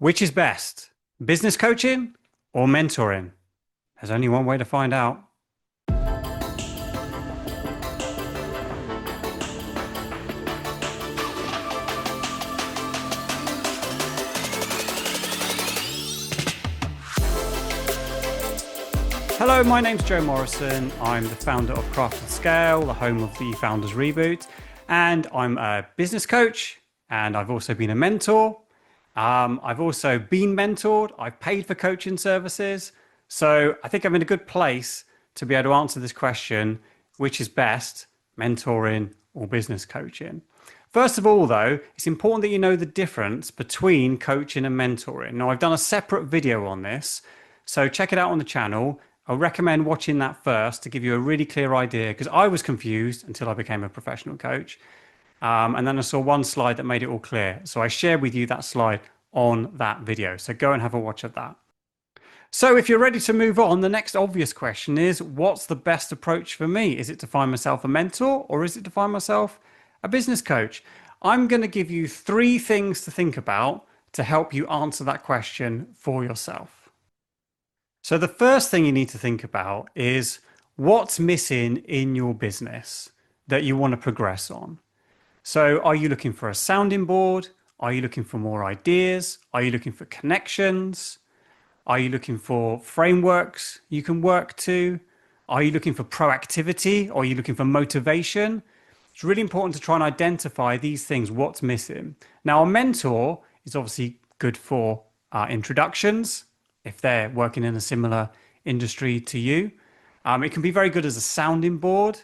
Which is best, business coaching or mentoring? There's only one way to find out. Hello, my name's Joe Morrison. I'm the founder of Craft and Scale, the home of the Founders Reboot, and I'm a business coach, and I've also been a mentor. I've also been mentored. I've paid for coaching services. So I think I'm in a good place to be able to answer this question, which is best, mentoring or business coaching? First of all, though, it's important that you know the difference between coaching and mentoring. Now, I've done a separate video on this, so check it out on the channel. I recommend watching that first to give you a really clear idea, because I was confused until I became a professional coach. And then I saw one slide that made it all clear. So I shared with you that slide on that video. So go and have a watch of that. So if you're ready to move on, the next obvious question is, what's the best approach for me? Is it to find myself a mentor, or is it to find myself a business coach? I'm going to give you 3 things to think about to help you answer that question for yourself. So the first thing you need to think about is what's missing in your business that you want to progress on. So are you looking for a sounding board? Are you looking for more ideas? Are you looking for connections? Are you looking for frameworks you can work to? Are you looking for proactivity? Or are you looking for motivation? It's really important to try and identify these things, what's missing. Now, a mentor is obviously good for introductions, if they're working in a similar industry to you. It can be very good as a sounding board.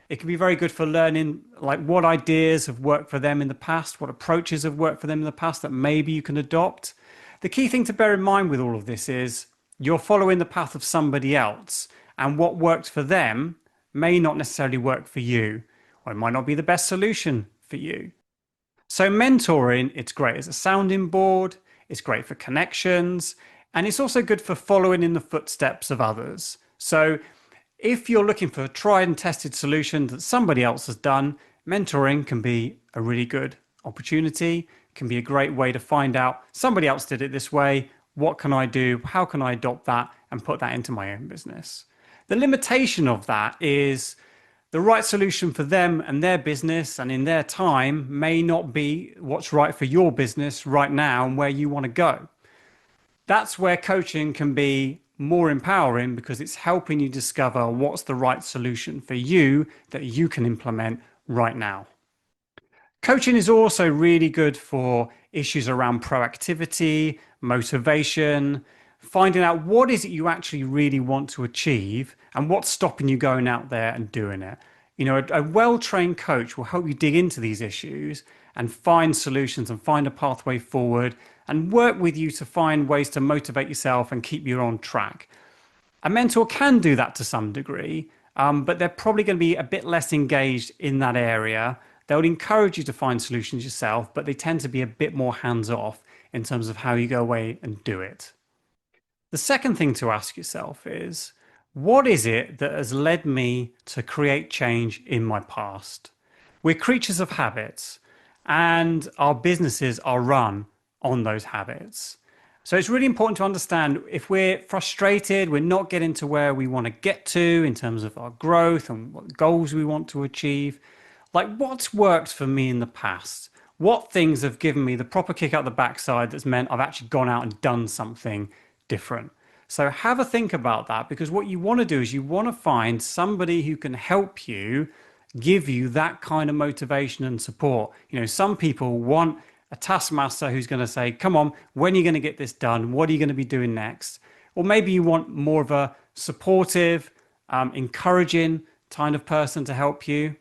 It can be very good for learning like what ideas have worked for them in the past, what approaches have worked for them in the past that maybe you can adopt. The key thing to bear in mind with all of this is you're following the path of somebody else, and what worked for them may not necessarily work for you, or it might not be the best solution for you. So mentoring, it's great as a sounding board, it's great for connections, and it's also good for following in the footsteps of others. So if you're looking for a tried and tested solution that somebody else has done, mentoring can be a really good opportunity, can be a great way to find out somebody else did it this way. What can I do? How can I adopt that and put that into my own business? The limitation of that is the right solution for them and their business and in their time may not be what's right for your business right now and where you want to go. That's where coaching can be more empowering, because it's helping you discover what's the right solution for you that you can implement right now. Coaching is also really good for issues around proactivity, motivation, finding out what is it you actually really want to achieve and what's stopping you going out there and doing it. You know, a well-trained coach will help you dig into these issues and find solutions and find a pathway forward and work with you to find ways to motivate yourself and keep you on track. A mentor can do that to some degree, but they're probably going to be a bit less engaged in that area. They'll encourage you to find solutions yourself, but they tend to be a bit more hands-off in terms of how you go away and do it. The second thing to ask yourself is, what is it that has led me to create change in my past? We're creatures of habits, and our businesses are run on those habits. So it's really important to understand if we're frustrated, we're not getting to where we want to get to in terms of our growth and what goals we want to achieve. Like, what's worked for me in the past? What things have given me the proper kick out the backside that's meant I've actually gone out and done something different? So have a think about that, because what you want to do is you want to find somebody who can help you, give you that kind of motivation and support. You know, some people want a taskmaster who's going to say, come on, when are you going to get this done? What are you going to be doing next? Or maybe you want more of a supportive, encouraging kind of person to help you.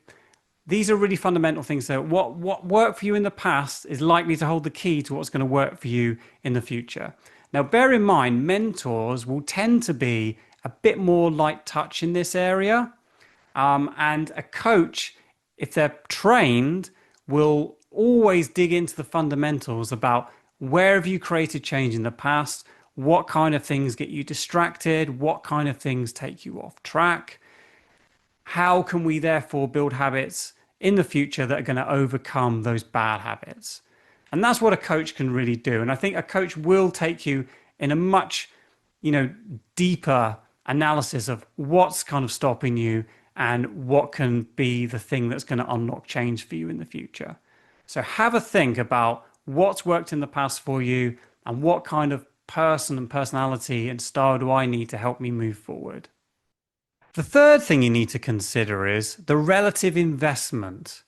These are really fundamental things. So what worked for you in the past is likely to hold the key to what's going to work for you in the future. Now, bear in mind, mentors will tend to be a bit more light touch in this area. And a coach, if they're trained, will always dig into the fundamentals about where have you created change in the past, what kind of things get you distracted, what kind of things take you off track. How can we therefore build habits in the future that are going to overcome those bad habits? And that's what a coach can really do. And I think a coach will take you in a much, you know, deeper analysis of what's kind of stopping you and what can be the thing that's going to unlock change for you in the future. So have a think about what's worked in the past for you and what kind of person and personality and style do I need to help me move forward. The third thing you need to consider is the relative investment.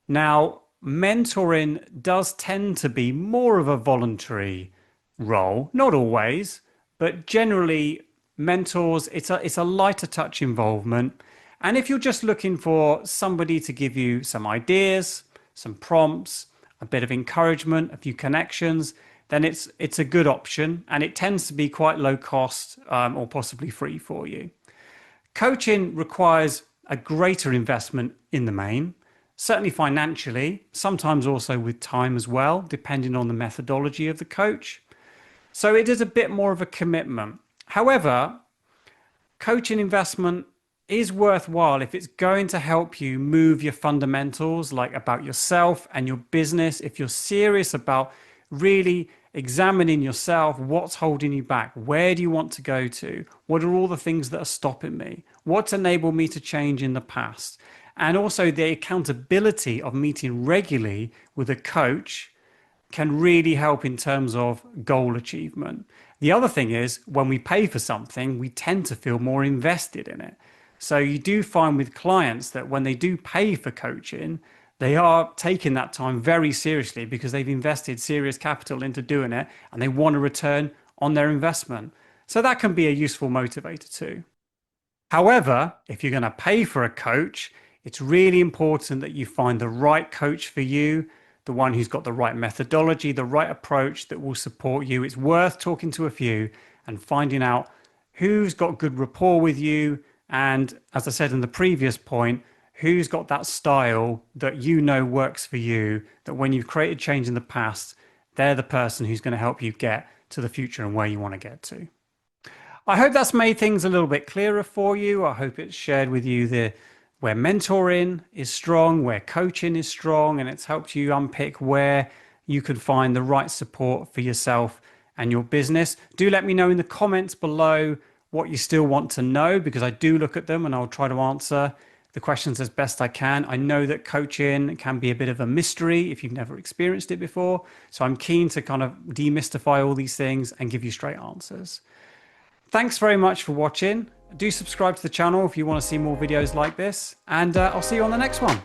Now, mentoring does tend to be more of a voluntary role, not always, but generally mentors, it's a lighter touch involvement. And if you're just looking for somebody to give you some ideas, some prompts, a bit of encouragement, a few connections, then it's a good option, and it tends to be quite low cost or possibly free for you. Coaching requires a greater investment in the main, certainly financially, sometimes also with time as well, depending on the methodology of the coach. So it is a bit more of a commitment. However, coaching investment is worthwhile if it's going to help you move your fundamentals, like about yourself and your business. If you're serious about really examining yourself, what's holding you back? Where do you want to go to? What are all the things that are stopping me? What's enabled me to change in the past? And also the accountability of meeting regularly with a coach can really help in terms of goal achievement. The other thing is when we pay for something, we tend to feel more invested in it. So you do find with clients that when they do pay for coaching, they are taking that time very seriously because they've invested serious capital into doing it and they want a return on their investment. So that can be a useful motivator too. However, if you're going to pay for a coach, it's really important that you find the right coach for you, the one who's got the right methodology, the right approach that will support you. It's worth talking to a few and finding out who's got good rapport with you. And as I said in the previous point, who's got that style that you know works for you, that when you've created change in the past, they're the person who's going to help you get to the future and where you want to get to. I hope that's made things a little bit clearer for you. I hope it's shared with you where mentoring is strong, where coaching is strong, and it's helped you unpick where you can find the right support for yourself and your business. Do let me know in the comments below what you still want to know, because I do look at them and I'll try to answer the questions as best I can. I know that coaching can be a bit of a mystery if you've never experienced it before. So I'm keen to kind of demystify all these things and give you straight answers. Thanks very much for watching. Do subscribe to the channel if you want to see more videos like this, and I'll see you on the next one.